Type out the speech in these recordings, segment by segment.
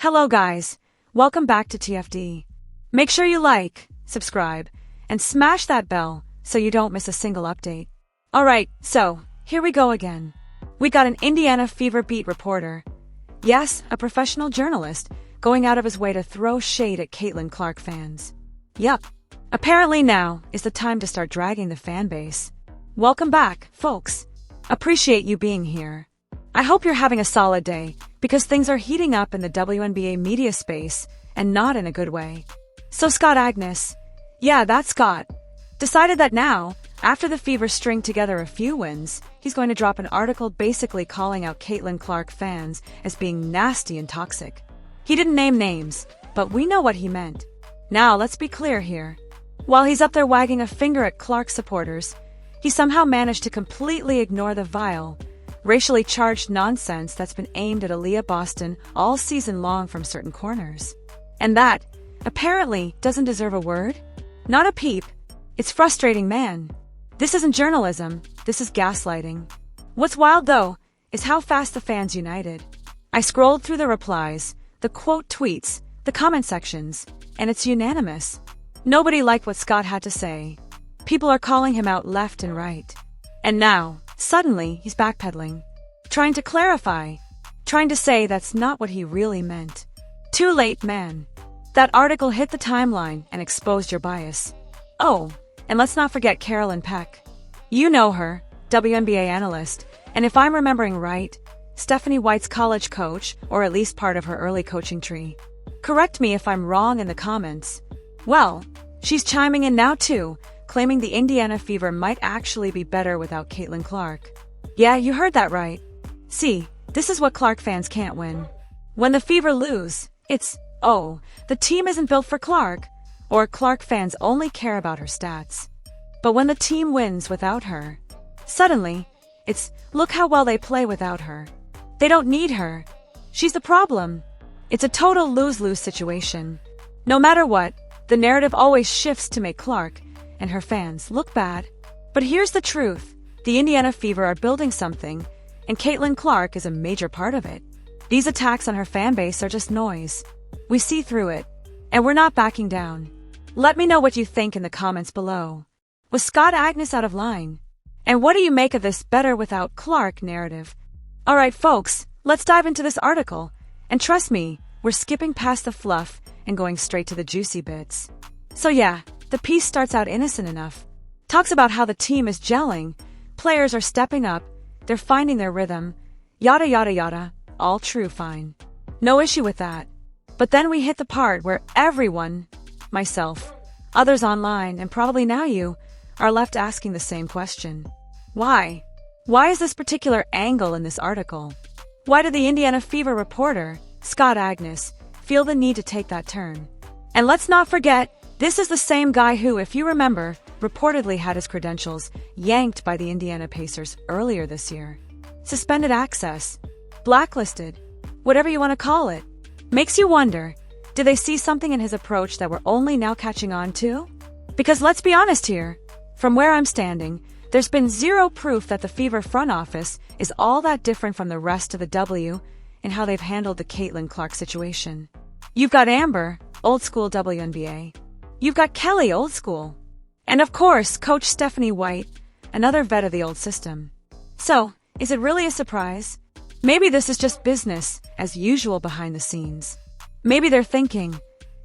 Hello guys, welcome back to TFD. Make sure you like, subscribe, and smash that bell so you don't miss a single update. Alright, so, here we go again. We got an Indiana Fever beat reporter. Yes, a professional journalist, going out of his way to throw shade at Caitlin Clark fans. Yup. Apparently now is the time to start dragging the fan base. Welcome back, folks. Appreciate you being here. I hope you're having a solid day, because things are heating up in the WNBA media space, and not in a good way. So Scott Agness, yeah, that's Scott, decided that now, after the Fever string together a few wins, he's going to drop an article basically calling out Caitlin Clark fans as being nasty and toxic. He didn't name names, but we know what he meant. Now, let's be clear here. While he's up there wagging a finger at Clark supporters, he somehow managed to completely ignore the vile, racially charged nonsense that's been aimed at Aaliyah Boston all season long from certain corners. And that, apparently, doesn't deserve a word? Not a peep. It's frustrating, man. This isn't journalism, this is gaslighting. What's wild, though, is how fast the fans united. I scrolled through the replies, the quote tweets, the comment sections, and it's unanimous. Nobody liked what Scott had to say. People are calling him out left and right. And now, suddenly, he's backpedaling, trying to clarify, trying to say that's not what he really meant. Too late, man. That article hit the timeline and exposed your bias. Oh, and let's not forget Carolyn Peck. You know her, WNBA analyst, and if I'm remembering right, Stephanie White's college coach, or at least part of her early coaching tree. Correct me if I'm wrong in the comments. Well, she's chiming in now too, claiming the Indiana Fever might actually be better without Caitlin Clark. Yeah, you heard that right. See, this is what Clark fans can't win. When the Fever lose, it's, oh, the team isn't built for Clark, or Clark fans only care about her stats. But when the team wins without her, suddenly, it's, look how well they play without her. They don't need her. She's the problem. It's a total lose-lose situation. No matter what, the narrative always shifts to make Clark and her fans look bad. But here's the truth. The Indiana Fever are building something, and Caitlin Clark is a major part of it. These attacks on her fan base are just noise. We see through it, and we're not backing down. Let me know what you think in the comments below. Was Scott Agness out of line? And what do you make of this better without Clark narrative? Alright folks, let's dive into this article. And trust me, we're skipping past the fluff and going straight to the juicy bits. So yeah, the piece starts out innocent enough. Talks about how the team is gelling, players are stepping up, they're finding their rhythm, yada yada yada, all true, fine. No issue with that. But then we hit the part where everyone, myself, others online, and probably now you, are left asking the same question. Why? Why is this particular angle in this article? Why did the Indiana Fever reporter, Scott Agness, feel the need to take that turn? And let's not forget, this is the same guy who, if you remember, reportedly had his credentials yanked by the Indiana Pacers earlier this year. Suspended access, blacklisted, whatever you want to call it. Makes you wonder, did they see something in his approach that we're only now catching on to? Because let's be honest here, from where I'm standing, there's been zero proof that the Fever front office is all that different from the rest of the W in how they've handled the Caitlin Clark situation. You've got Amber, old school WNBA. You've got Kelly, old school. And of course, Coach Stephanie White, another vet of the old system. So, is it really a surprise? Maybe this is just business, as usual behind the scenes. Maybe they're thinking,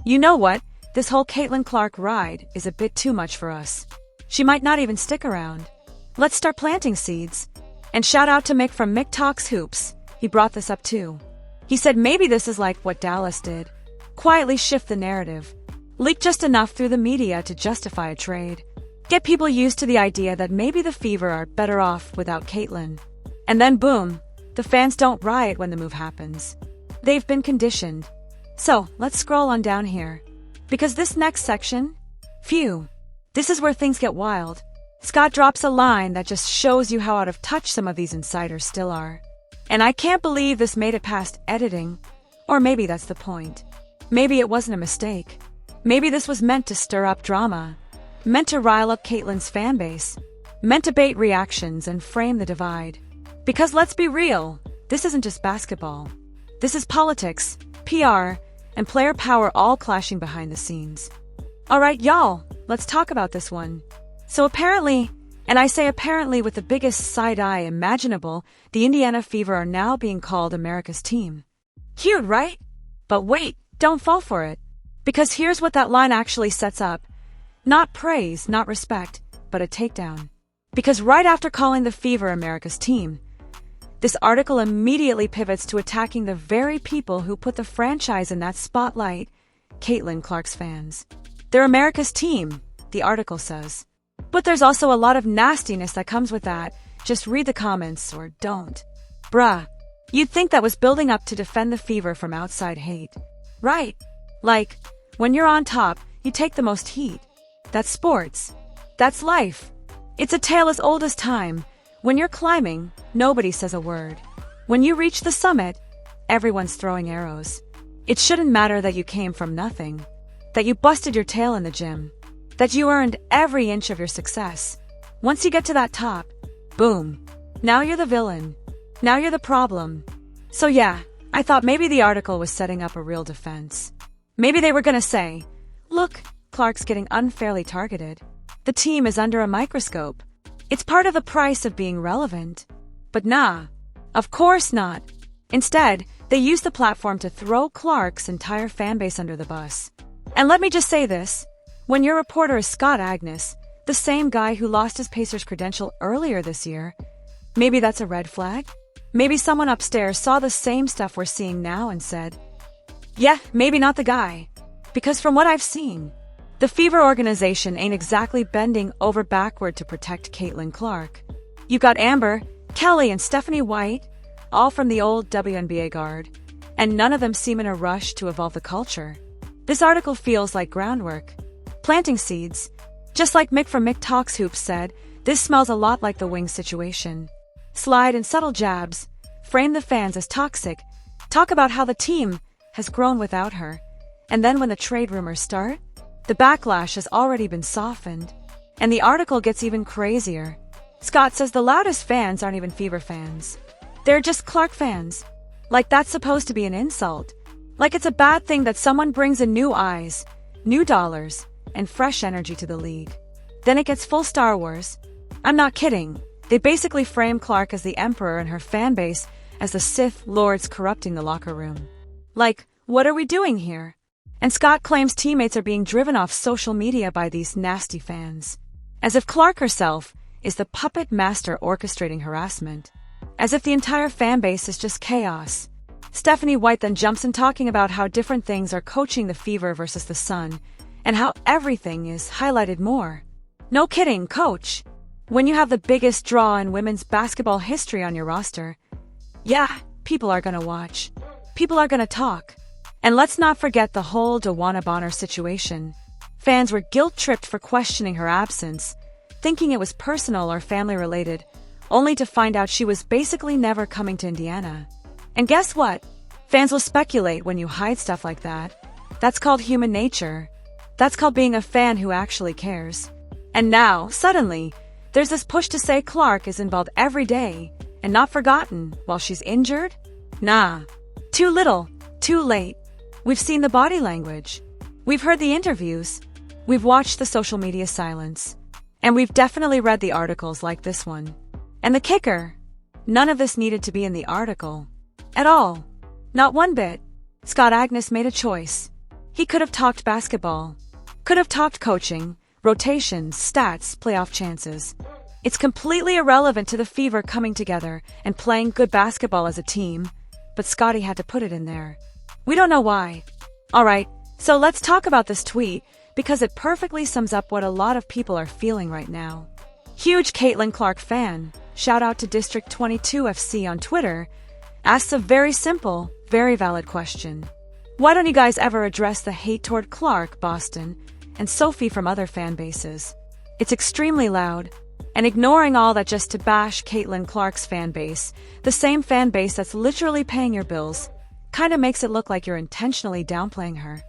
you know what, this whole Caitlin Clark ride is a bit too much for us. She might not even stick around. Let's start planting seeds. And shout out to Mick from Mick Talks Hoops. He brought this up too. He said maybe this is like what Dallas did. Quietly shift the narrative. Leak just enough through the media to justify a trade. Get people used to the idea that maybe the Fever are better off without Caitlin. And then boom, the fans don't riot when the move happens. They've been conditioned. So, let's scroll on down here. Because this next section, phew, this is where things get wild. Scott drops a line that just shows you how out of touch some of these insiders still are. And I can't believe this made it past editing. Or maybe that's the point. Maybe it wasn't a mistake. Maybe this was meant to stir up drama. Meant to rile up Caitlin's fan base. Meant to bait reactions and frame the divide. Because let's be real, this isn't just basketball. This is politics, PR, and player power all clashing behind the scenes. Alright, y'all, let's talk about this one. So apparently, and I say apparently with the biggest side-eye imaginable, the Indiana Fever are now being called America's team. Cute, right? But wait, don't fall for it. Because here's what that line actually sets up. Not praise, not respect, but a takedown. Because right after calling the Fever America's team, this article immediately pivots to attacking the very people who put the franchise in that spotlight, Caitlin Clark's fans. They're America's team, the article says. But there's also a lot of nastiness that comes with that. Just read the comments or don't. Bruh, you'd think that was building up to defend the Fever from outside hate. Right. Like, when you're on top, you take the most heat. That's sports. That's life. It's a tale as old as time. When you're climbing, nobody says a word. When you reach the summit, everyone's throwing arrows. It shouldn't matter that you came from nothing, that you busted your tail in the gym, that you earned every inch of your success. Once you get to that top, boom. Now you're the villain. Now you're the problem. So yeah, I thought maybe the article was setting up a real defense. Maybe they were gonna say, look, Clark's getting unfairly targeted. The team is under a microscope. It's part of the price of being relevant. But nah, of course not. Instead, they used the platform to throw Clark's entire fanbase under the bus. And let me just say this. When your reporter is Scott Agness, the same guy who lost his Pacers credential earlier this year, maybe that's a red flag? Maybe someone upstairs saw the same stuff we're seeing now and said, yeah, maybe not the guy. Because from what I've seen, the Fever organization ain't exactly bending over backward to protect Caitlin Clark. You got Amber, Kelly, and Stephanie White, all from the old WNBA guard, and none of them seem in a rush to evolve the culture. This article feels like groundwork. Planting seeds. Just like Mick from Mick Talks Hoops said, this smells a lot like the Wings situation. Slide and subtle jabs. Frame the fans as toxic. Talk about how the team has grown without her. And then when the trade rumors start, the backlash has already been softened. And the article gets even crazier. Scott says the loudest fans aren't even Fever fans. They're just Clark fans. Like that's supposed to be an insult. Like it's a bad thing that someone brings in new eyes, new dollars, and fresh energy to the league. Then it gets full Star Wars. I'm not kidding. They basically frame Clark as the Emperor and her fan base as the Sith Lords corrupting the locker room. Like, what are we doing here? And Scott claims teammates are being driven off social media by these nasty fans. As if Clark herself is the puppet master orchestrating harassment. As if the entire fan base is just chaos. Stephanie White then jumps in talking about how different things are coaching the Fever versus the Sun, and how everything is highlighted more. No kidding, coach. When you have the biggest draw in women's basketball history on your roster, yeah, people are gonna watch. People are gonna talk. And let's not forget the whole DeWanna Bonner situation. Fans were guilt-tripped for questioning her absence, thinking it was personal or family-related, only to find out she was basically never coming to Indiana. And guess what? Fans will speculate when you hide stuff like that. That's called human nature. That's called being a fan who actually cares. And now, suddenly, there's this push to say Clark is involved every day and not forgotten while she's injured? Nah. Too little, too late. We've seen the body language. We've heard the interviews. We've watched the social media silence. And we've definitely read the articles like this one. And the kicker, none of this needed to be in the article. At all. Not one bit. Scott Agness made a choice. He could have talked basketball. Could have talked coaching, rotations, stats, playoff chances. It's completely irrelevant to the Fever coming together and playing good basketball as a team, but Scotty had to put it in there. We don't know why. Alright, so let's talk about this tweet, because it perfectly sums up what a lot of people are feeling right now. Huge Caitlin Clark fan, shout out to District 22 FC on Twitter, asks a very simple, very valid question. Why don't you guys ever address the hate toward Clark, Boston, and Sophie from other fan bases? It's extremely loud, and ignoring all that just to bash Caitlin Clark's fan base, the same fan base that's literally paying your bills, kinda makes it look like you're intentionally downplaying her.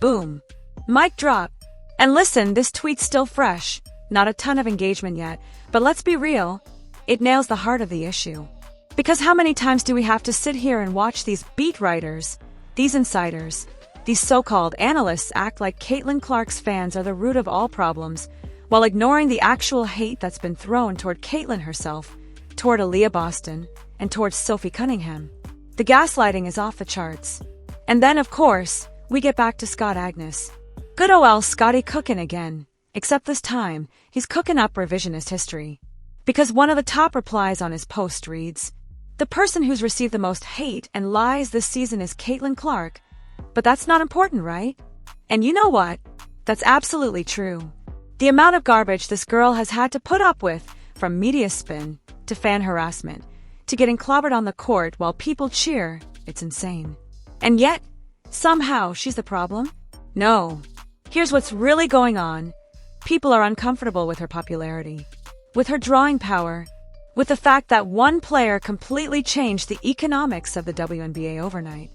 Boom. Mic drop. And listen, this tweet's still fresh. Not a ton of engagement yet, but let's be real, it nails the heart of the issue. Because how many times do we have to sit here and watch these beat writers These insiders, these so-called analysts act like Caitlin Clark's fans are the root of all problems, while ignoring the actual hate that's been thrown toward Caitlin herself, toward Aaliyah Boston, and towards Sophie Cunningham. The gaslighting is off the charts. And then, of course, we get back to Scott Agness. Good ol' Scotty cooking again, except this time, he's cooking up revisionist history. Because one of the top replies on his post reads, "The person who's received the most hate and lies this season is Caitlin Clark, but that's not important, right?" And you know what? That's absolutely true. The amount of garbage this girl has had to put up with, from media spin, to fan harassment, to getting clobbered on the court while people cheer, it's insane. And yet, somehow she's the problem? No. Here's what's really going on. People are uncomfortable with her popularity, with her drawing power, with the fact that one player completely changed the economics of the WNBA overnight.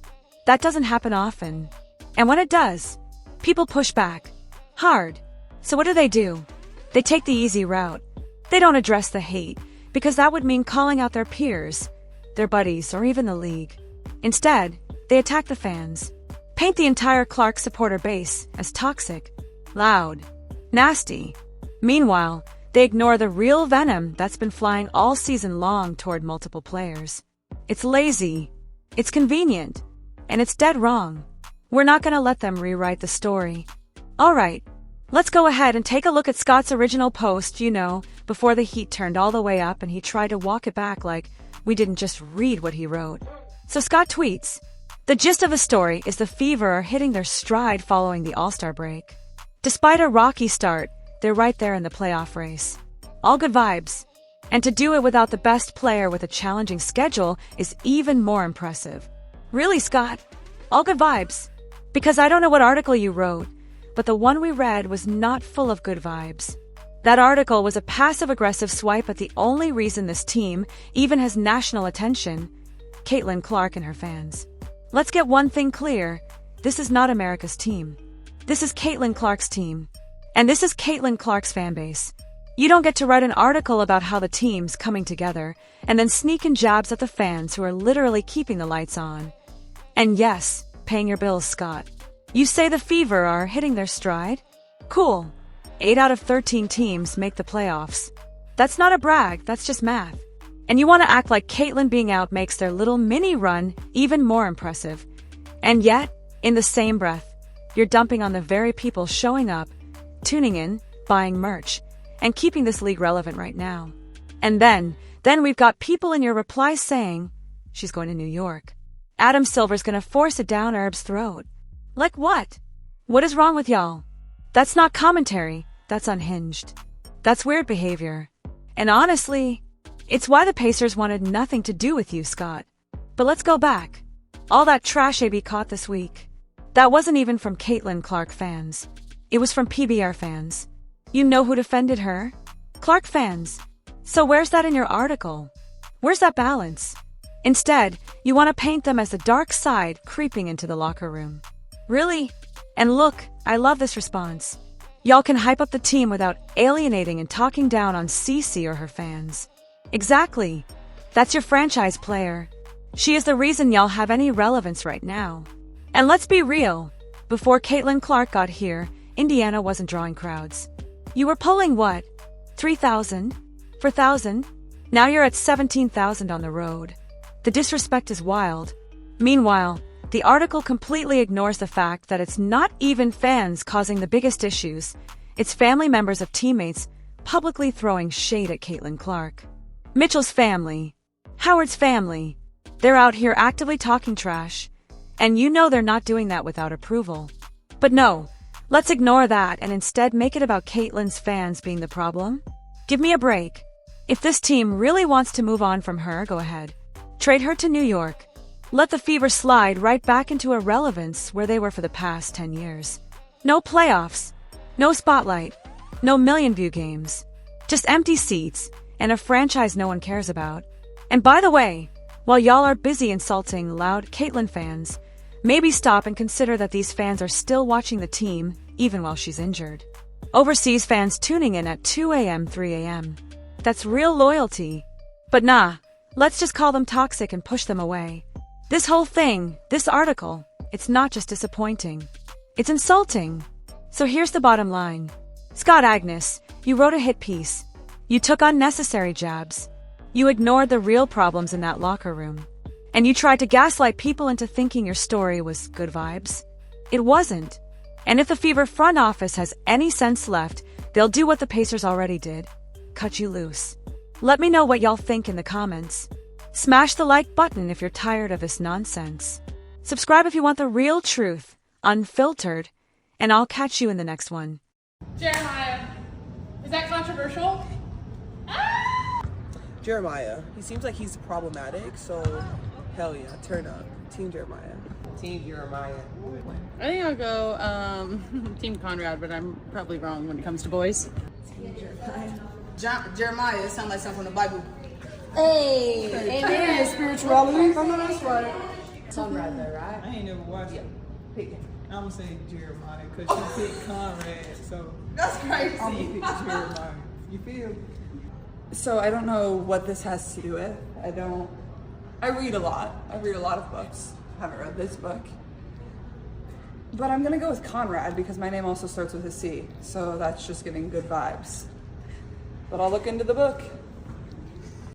That doesn't happen often. And when it does, people push back. Hard. So what do? They take the easy route. They don't address the hate, because that would mean calling out their peers, their buddies, or even the league. Instead, they attack the fans, paint the entire Clark supporter base as toxic, loud, nasty. Meanwhile, they ignore the real venom that's been flying all season long toward multiple players. It's lazy, it's convenient, and it's dead wrong. We're not gonna let them rewrite the story. Alright, let's go ahead and take a look at Scott's original post, before the heat turned all the way up and he tried to walk it back like we didn't just read what he wrote. So Scott tweets, "The gist of the story is the Fever are hitting their stride following the All-Star break. Despite a rocky start, they're right there in the playoff race. All good vibes. And to do it without the best player with a challenging schedule is even more impressive." Really, Scott? All good vibes? Because I don't know what article you wrote, but the one we read was not full of good vibes. That article was a passive-aggressive swipe at the only reason this team even has national attention, Caitlin Clark and her fans. Let's get one thing clear. This is not America's team. This is Caitlin Clark's team. And this is Caitlin Clark's fanbase. You don't get to write an article about how the team's coming together and then sneak in jabs at the fans who are literally keeping the lights on. And yes, paying your bills, Scott. You say the Fever are hitting their stride? Cool. 8 out of 13 teams make the playoffs. That's not a brag, that's just math. And you want to act like Caitlin being out makes their little mini run even more impressive. And yet, in the same breath, you're dumping on the very people showing up, tuning in, buying merch, and keeping this league relevant right now. And then we've got people in your replies saying, "She's going to New York. Adam Silver's gonna force it down Herb's throat." Like what? What is wrong with y'all? That's not commentary, that's unhinged. That's weird behavior. And honestly, it's why the Pacers wanted nothing to do with you, Scott. But let's go back. All that trash AB caught this week. That wasn't even from Caitlin Clark fans. It was from PBR fans. You know who defended her? Clark fans. So where's that in your article? Where's that balance? Instead, you want to paint them as the dark side creeping into the locker room. Really? And look, I love this response. Y'all can hype up the team without alienating and talking down on Cece or her fans. Exactly. That's your franchise player. She is the reason y'all have any relevance right now. And let's be real. Before Caitlin Clark got here, Indiana wasn't drawing crowds. You were pulling what? 3,000? 4,000? Now you're at 17,000 on the road. The disrespect is wild. Meanwhile, the article completely ignores the fact that it's not even fans causing the biggest issues. It's family members of teammates publicly throwing shade at Caitlin Clark. Mitchell's family. Howard's family. They're out here actively talking trash. And you know they're not doing that without approval. But no, let's ignore that and instead make it about Caitlin's fans being the problem. Give me a break. If this team really wants to move on from her, go ahead. Trade her to New York. Let the Fever slide right back into irrelevance where they were for the past 10 years. No playoffs. No spotlight. No million-view games. Just empty seats and a franchise no one cares about. And by the way, while y'all are busy insulting loud Caitlin fans, maybe stop and consider that these fans are still watching the team even while she's injured. Overseas fans tuning in at 2 a.m., 3 a.m. That's real loyalty. But nah, let's just call them toxic and push them away. This whole thing, this article, it's not just disappointing. It's insulting. So here's the bottom line. Scott Agness, you wrote a hit piece. You took unnecessary jabs. You ignored the real problems in that locker room. And you tried to gaslight people into thinking your story was good vibes. It wasn't. And if the Fever front office has any sense left, they'll do what the Pacers already did. Cut you loose. Let me know what y'all think in the comments. Smash the like button if you're tired of this nonsense. Subscribe if you want the real truth, unfiltered, and I'll catch you in the next one. Jeremiah, is that controversial? Jeremiah, he seems like he's problematic, so hell yeah, turn up. Team Jeremiah. Team Jeremiah. I think I'll go Team Conrad, but I'm probably wrong when it comes to boys. Jeremiah, it sounds like something from the Bible. Hey, amen. Spirituality. I know that's right. Conrad though, right? I ain't never watched it. Pick it. I'm gonna say Jeremiah because she picked Conrad, so That's crazy. I'm gonna pick Jeremiah. You feel? So I don't know what this has to do with. I read a lot. I read a lot of books. I haven't read this book. But I'm gonna go with Conrad because my name also starts with a C. So that's just giving good vibes. But I'll look into the book.